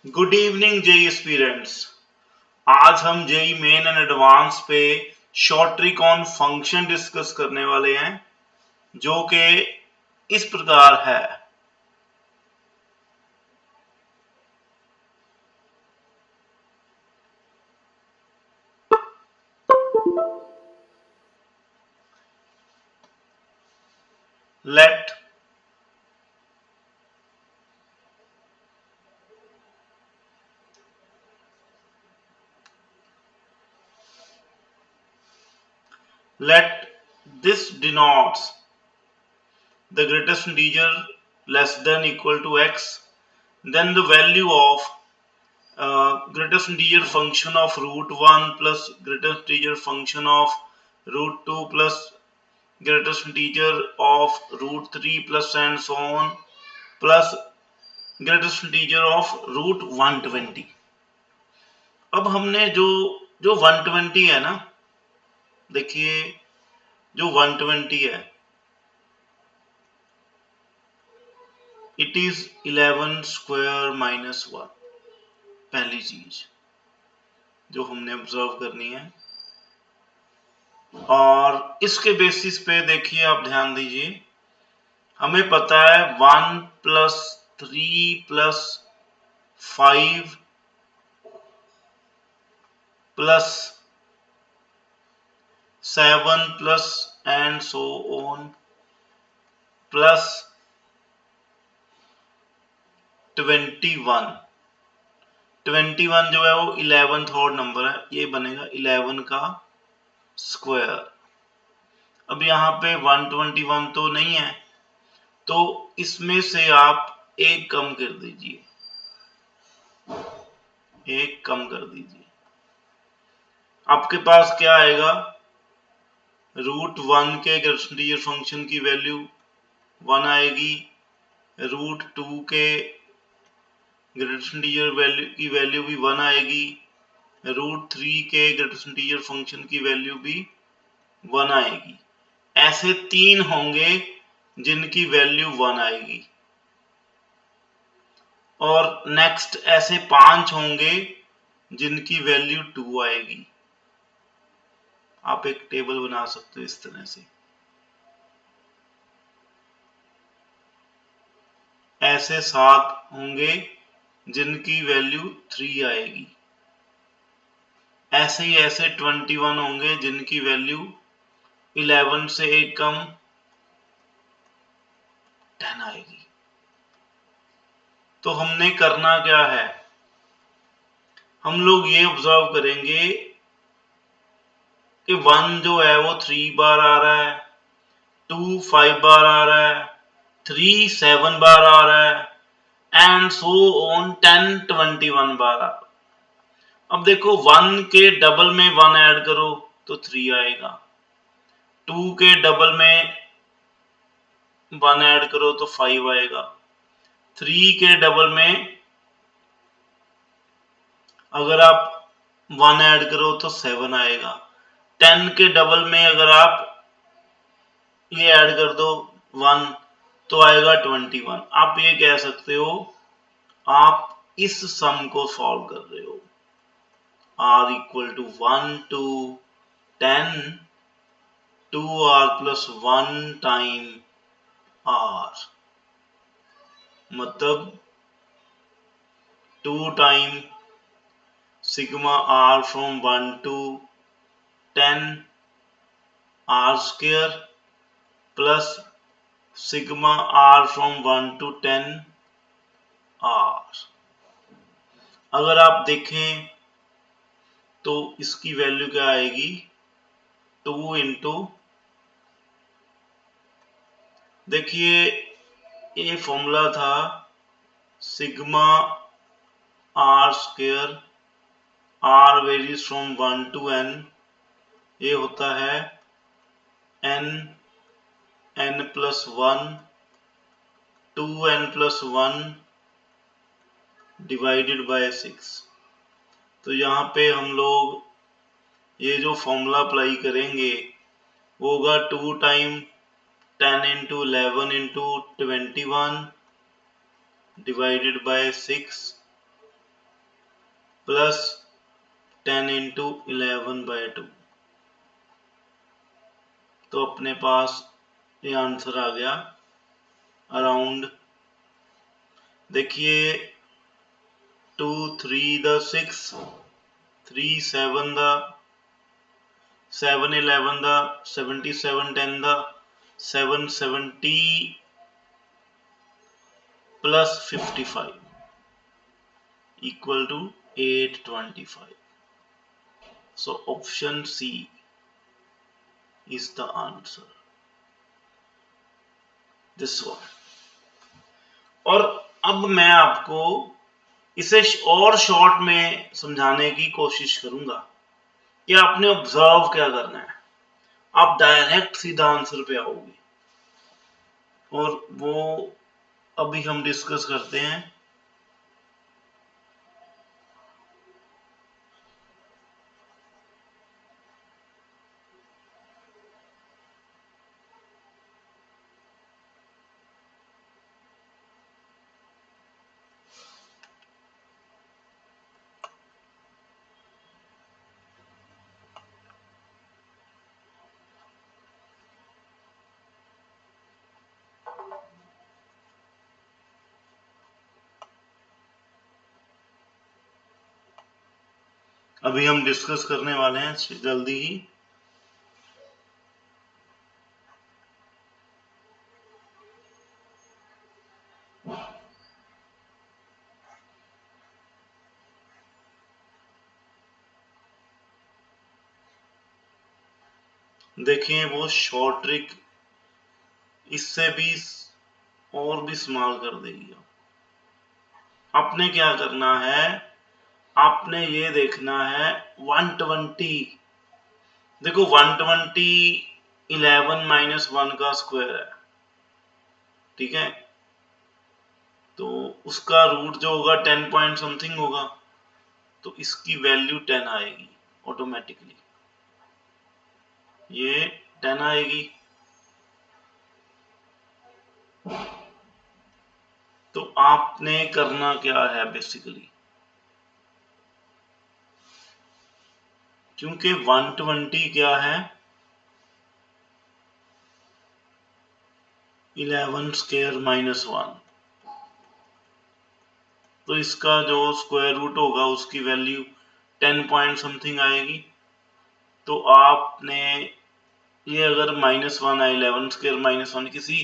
Good evening JEE aspirants. आज हम JEE main and advance पे short trick on function discuss करने वाले हैं जो कि इस प्रकार है। Let let this denotes the greatest integer less than equal to x, then the value of greatest integer function of root 1 plus greatest integer function of root 2 plus greatest integer of root 3 plus and so on plus greatest integer of root 120। अब हमने जो जो 120 है ना, देखिए जो 120 है it is 11 square minus 1। पहली चीज जो हमने ऑब्जर्व करनी है, और इसके बेसिस पे देखिए आप ध्यान दीजिए, हमें पता है 1 plus 3 plus 5 plus 7 plus and so on plus 21 जो है वो 11th ऑड नंबर है, ये बनेगा 11 का स्क्वायर। अब यहाँ पे 121 तो नहीं है, तो इसमें से आप एक कम कर दीजिए, एक कम कर दीजिए। आपके पास क्या आएगा, रूट 1 के ग्रेटर फंक्शन की वैल्यू 1 आएगी, रूट 2 के ग्रेटर वैल्यू की वैल्यू भी 1 आएगी, रूट 3 के ग्रेटर फंक्शन की वैल्यू भी 1 आएगी। ऐसे 3 होंगे जिनकी वैल्यू 1 आएगी, और नेक्स्ट ऐसे 5 होंगे जिनकी वैल्यू 2 आएगी। आप एक टेबल बना सकते हो इस तरह से। ऐसे 7 होंगे जिनकी वैल्यू 3 आएगी। ऐसे ही ऐसे 21 होंगे जिनकी वैल्यू 11 से एक कम 10 आएगी। तो हमने करना क्या है, हम लोग ये ऑब्जर्व करेंगे कि 1 जो है वो 3 बार आ रहा है, 2 5 बार आ रहा है, 3 7 बार आ रहा है एंड सो ऑन 10 21 बार आ रहा है। अब देखो 1 के डबल में 1 ऐड करो तो 3 आएगा, 2 के डबल में 1 ऐड करो तो 5 आएगा, 3 के डबल में अगर आप 1 ऐड करो तो 7 आएगा, 10 के डबल में अगर आप ये ऐड कर दो 1 तो आएगा 21। आप ये कह सकते हो आप इस सम को सॉल्व कर रहे हो। r equal to 1 to 10 2r plus 1 time r, मतलब 2 time sigma r from 1 to 10 r square plus sigma r from 1 to 10 r। अगर आप देखें तो इसकी वैल्यू क्या आएगी, 2 इंटू, देखिए ये फॉर्मूला था sigma r square, r varies from 1 to n, ये होता है n plus 1 2n plus 1 divided by 6। तो यहाँ पे हम लोग ये जो फॉर्मूला अप्लाई करेंगे वो होगा 2 time 10 into 11 into 21 divided by 6 plus 10 into 11/2। तो अपने पास ये आंसर आ गया अराउंड, देखिए 2 3 the 6, 3 7 the 7 11 the 77 10 the 770 plus 55 equal to 825. So option C is the answer. This one. और अब मैं आपको इसे और शॉर्ट में समझाने की कोशिश करूंगा कि आपने ऑब्जर्व क्या करना है। आप डायरेक्ट सीधा आंसर पे आओगे और वो अभी हम डिस्कस करते हैं। अभी हम डिस्कस करने वाले हैं जल्दी ही। देखिए वो शॉर्ट ट्रिक इससे भी और भी स्मॉल कर देगी। आपने क्या करना है, आपने ये देखना है 120। देखो 120 11 माइनस 1 का स्क्वायर है, ठीक है। तो उसका रूट जो होगा 10 पॉइंट समथिंग होगा, तो इसकी वैल्यू 10 आएगी ऑटोमेटिकली, ये 10 आएगी। तो आपने करना क्या है बेसिकली, क्योंकि 120 क्या है 11 स्क्वायर माइनस 1, तो इसका जो स्क्वायर रूट होगा उसकी वैल्यू 10 पॉइंट समथिंग आएगी। तो आपने ये अगर -1 है, 11 स्क्वायर -1 किसी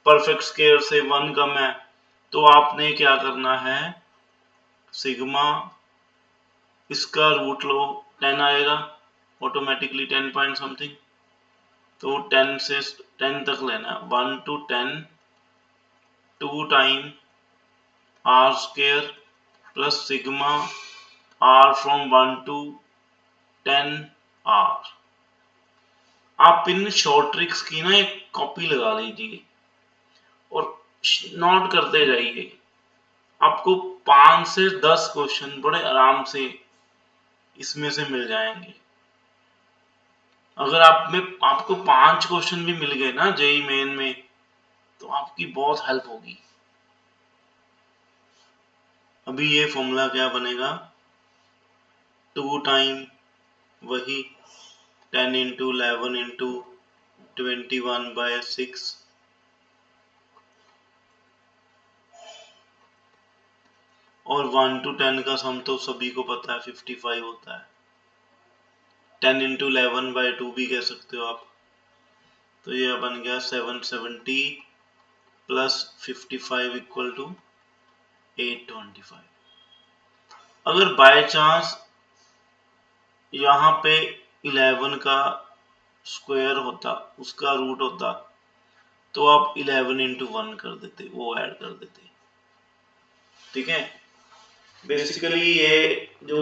परफेक्ट स्क्वायर से 1 कम है, तो आपने क्या करना है, सिग्मा इसका रूट लो, 10 आएगा ऑटोमेटिकली 10 पॉइंट समथिंग। तो 10 से 10 तक लेना है, 1 to 10 2 time r square plus sigma r from 1 to 10 r। आप इन शॉर्ट ट्रिक्स की ना एक कॉपी लगा लीजिए और नोट करते जाइए। आपको 5 से 10 क्वेश्चन बड़े आराम से इसमें से मिल जाएंगे। अगर आपको 5 क्वेश्चन भी मिल गए ना जेई मेन में, तो आपकी बहुत हेल्प होगी। अभी ये फॉर्मूला क्या बनेगा, 2 टाइम वही 10 इंटू 11 इंटू 21/6 और 1 to 10 का सम तो सभी को पता है 55 होता है। 10 इंटू 11/2 भी कह सकते हो आप। तो ये बन गया 770 प्लस 55 इक्वल टू 825। अगर बाय चांस यहाँ पे 11 का स्क्वायर होता, उसका रूट होता, तो आप 11 इंटू 1 कर देते, वो ऐड कर देते, ठीक है। बेसिकली ये जो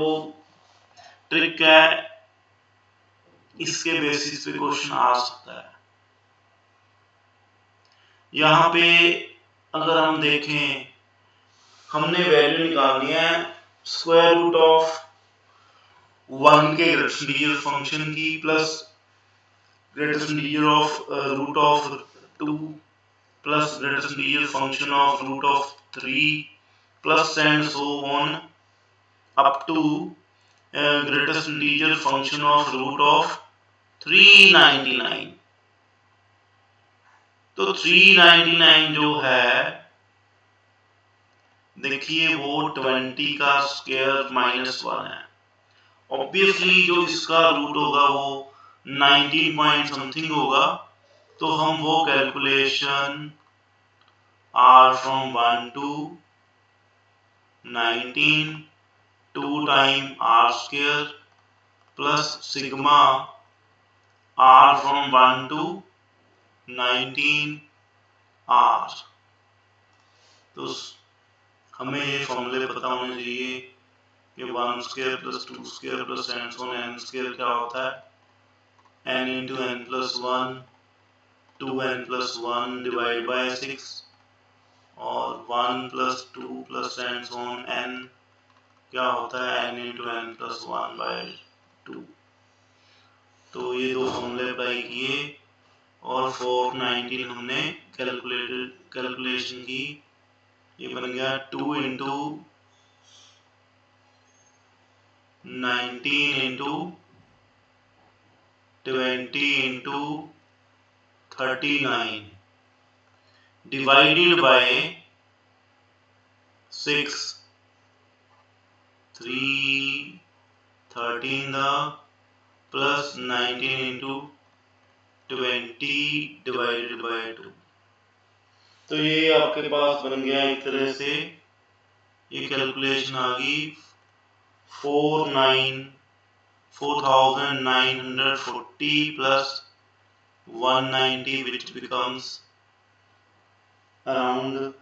ट्रिक है इसके बेसिस पे क्वेश्चन आ सकता है। यहाँ पे अगर हम देखें, हमने वैल्यू निकालनी है स्क्वायर रूट ऑफ 1 के ग्रेटेस्ट इंटीजर फंक्शन की plus greatest integer of root of 2 plus greatest integer function of root of 3 plus and so on up to greatest integer function of root of 399। तो 399 जो है देखिए वो 20 का square minus 1 है। Obviously जो इसका रूट होगा वो 19 पॉइंट समथिंग होगा, तो हम वो calculation r from 1 to 19 2 time r square plus sigma r from 1 to 19 r। तो हमें ये फॉर्मूले पता होने चाहिए कि 1 square plus 2 square plus and so on n square क्या होता है, n into n plus 1 2n plus 1 divide by 6 और 1 plus 2 plus and so on n क्या होता है n into n plus 1 by 2। तो ये दो फॉर्मूले अप्लाई किए और 419 हमने कैलकुलेशन की। ये बन गया 2 into 19 into 20 into 39 divided by 6 3 13 plus 19 into 20 divided by 2। तो ये आपके पास बन गया एक तरह से, ये कैलकुलेशन आ गई 4940 plus 190 which becomes around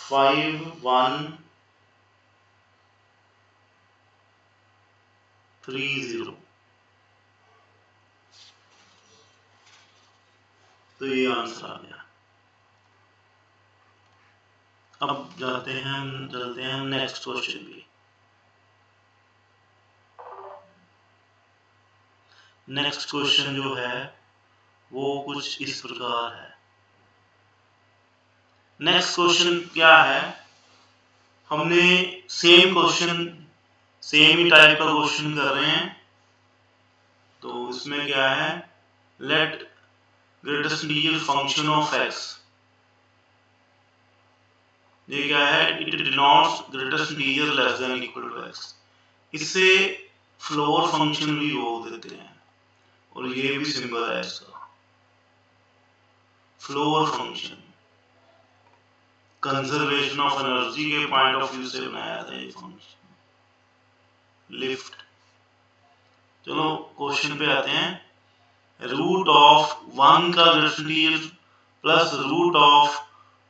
5130। तो ये आंसर आ गया। अब चलते हैं नेक्स्ट क्वेश्चन भी। नेक्स्ट क्वेश्चन जो है वो कुछ इस प्रकार है। नेक्स्ट क्वेश्चन क्या है, हमने सेम ही टाइप का क्वेश्चन कर रहे हैं। तो इसमें क्या है, let greatest integer function of x, ये क्या है, it denotes greatest integer less than equal to x। इससे फ्लोर फंक्शन भी बोल देते हैं और ये भी सिंबल है इसका, floor function. Conservation of energy के पॉइंट ऑफ व्यू से बनाया था ये फंक्शन, लिफ्ट। चलो क्वेश्चन पे आते हैं। रूट ऑफ 1 का greatest integer plus root of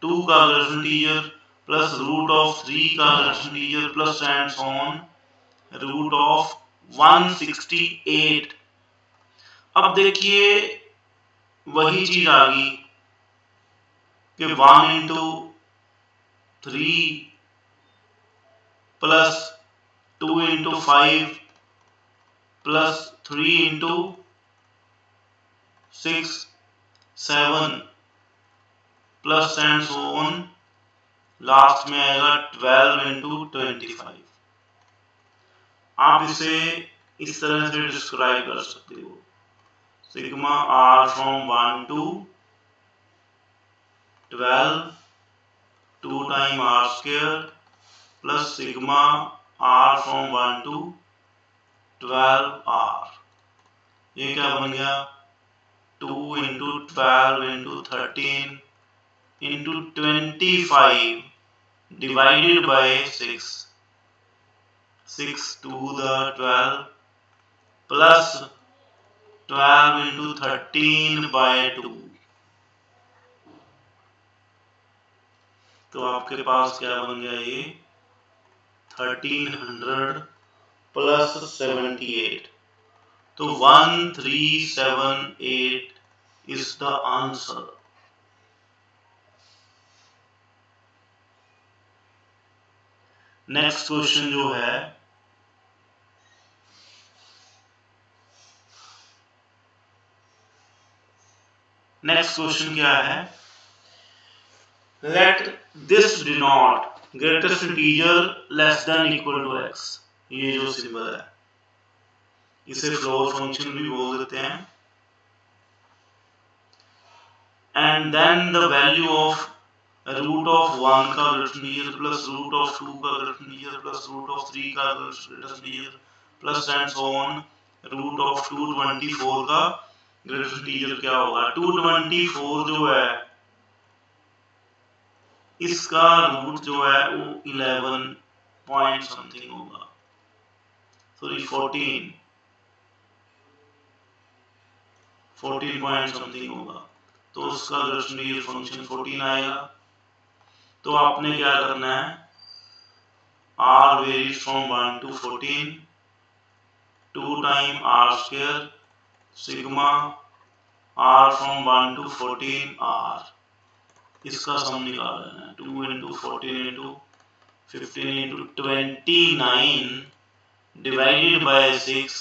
2 का greatest integer plus root of 3 का greatest integer plus and so on root of 168। अब देखिए वही चीज आ गई कि 1 into 3 plus 2 into 5 plus 3 into 6 7 plus and so on, last में आएगा 12 इंटू 25। आप इसे इस तरह से डिस्क्राइब कर सकते हो, sigma r from 1 to 12 2 time r square plus sigma r from 1 to 12r। ये क्या बन गया, 2 into 12 into 13 into 25 divided by 6 6 to the 12 plus 12 into 13 by 2। तो आपके पास क्या बन गया, ये 1300 प्लस 78। तो 1378 is the answer. Next question जो है, नेक्स्ट क्वेश्चन क्या है, let this denote greatest integer less than equal to x। ये जो सिंबल है इसे फ्लोर फंक्शन भी बोल देते हैं। And then the value of root of 1 का greatest integer plus root of 2 का greatest integer plus root of 3 का greatest integer plus and so on root of 224 का ग्रेटेस्ट इंटीजर क्या होगा। 224 जो है इसका रूट जो है वो 11 पॉइंट समथिंग होगा, सॉरी 14 पॉइंट समथिंग होगा, तो उसका ग्रेटेस्ट इंटीजर फंक्शन 14 आएगा। तो आपने क्या करना है, r varies from 1 to 14, 2 time r square sigma r from 1 to 14 r, इसका सम निकालना है। 2 into 14 into 15 into 29 divided by 6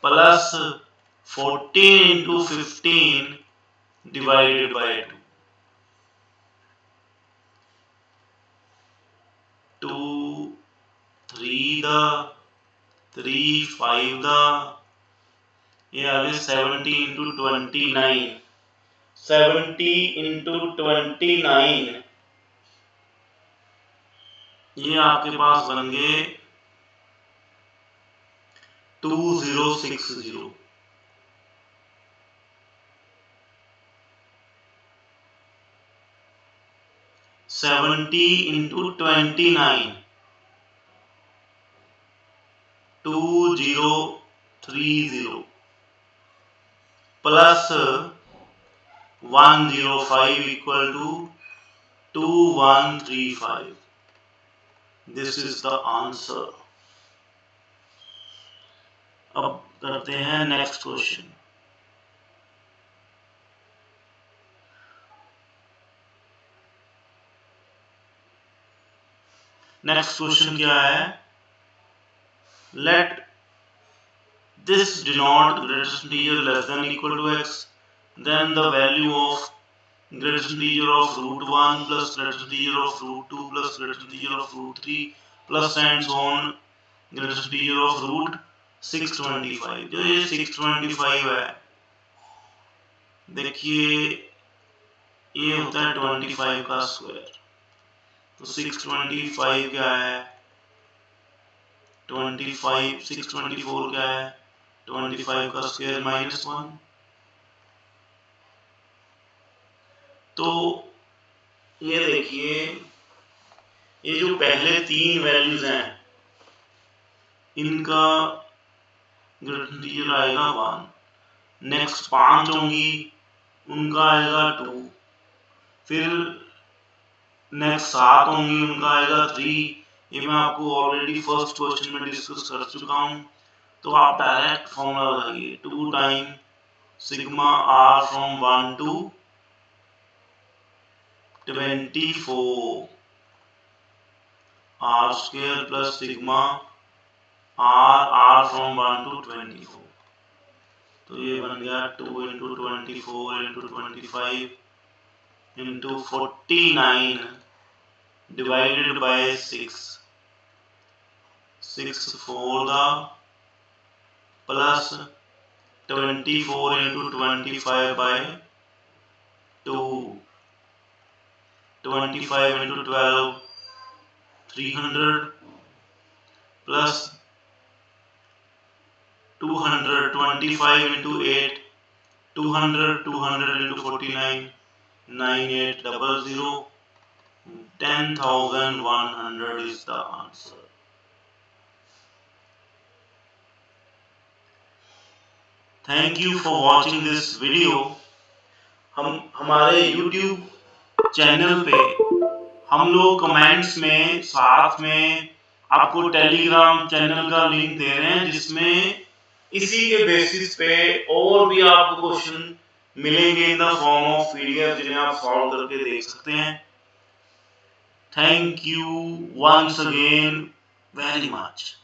plus 14 into 15 divided by 2। 2 3 दा 3 5 दा, ये आ गया 70 into 29, 70 into 29, ये आपके पास बन गए 2060। 70 into 29 2030 plus 105 equal to 2135। This is the answer। अब करते हैं नेक्स्ट क्वेश्चन। नेक्स्ट क्वेश्चन क्या है, late this denote greatest integer less than equal to x, then the value of greatest integer of root 1 plus greatest integer of root 2 plus greatest integer of root 3 plus and so on greatest integer of root 625। जो ये 625 है, देखिए ये होता है 25 का square, तो 625 क्या है 25, 624 क्या है 25 का स्क्वायर माइनस 1। तो ये देखिए ये जो पहले 3 वैल्यूज हैं इनका ग्रेटेस्ट इंटीजर आएगा 1, नेक्स्ट 5 होंगी उनका आएगा 2, फिर नेक्स्ट 7 होंगी उनका आएगा 3। ये मैं आपको ऑलरेडी फर्स्ट क्वेश्चन में डिस्कस कर चुका हूँ। तो आप डायरेक्ट फॉर्मूला लगाइए, 2 time sigma r from 1 to 24 r square plus sigma r from 1 to 24। तो ये बन गया 2 into 24 into 25 into 49 divided by 6, 6 4 दा plus 24 into 25 by 2, 25 into 12 300 plus 200, 25 into 8 200, 200 into 49 9800, 10,100 is the answer। Thank you for watching this video। हम हमारे YouTube channel पे हम लोग कमेंट्स में साथ में आपको टेलीग्राम चैनल का लिंक दे रहे हैं, जिसमें इसी के बेसिस पे और भी आपको क्वेश्चन मिलेंगे in the form of PDF, जिन्हें आप सॉल्व करके देख सकते हैं। Thank you once again very much.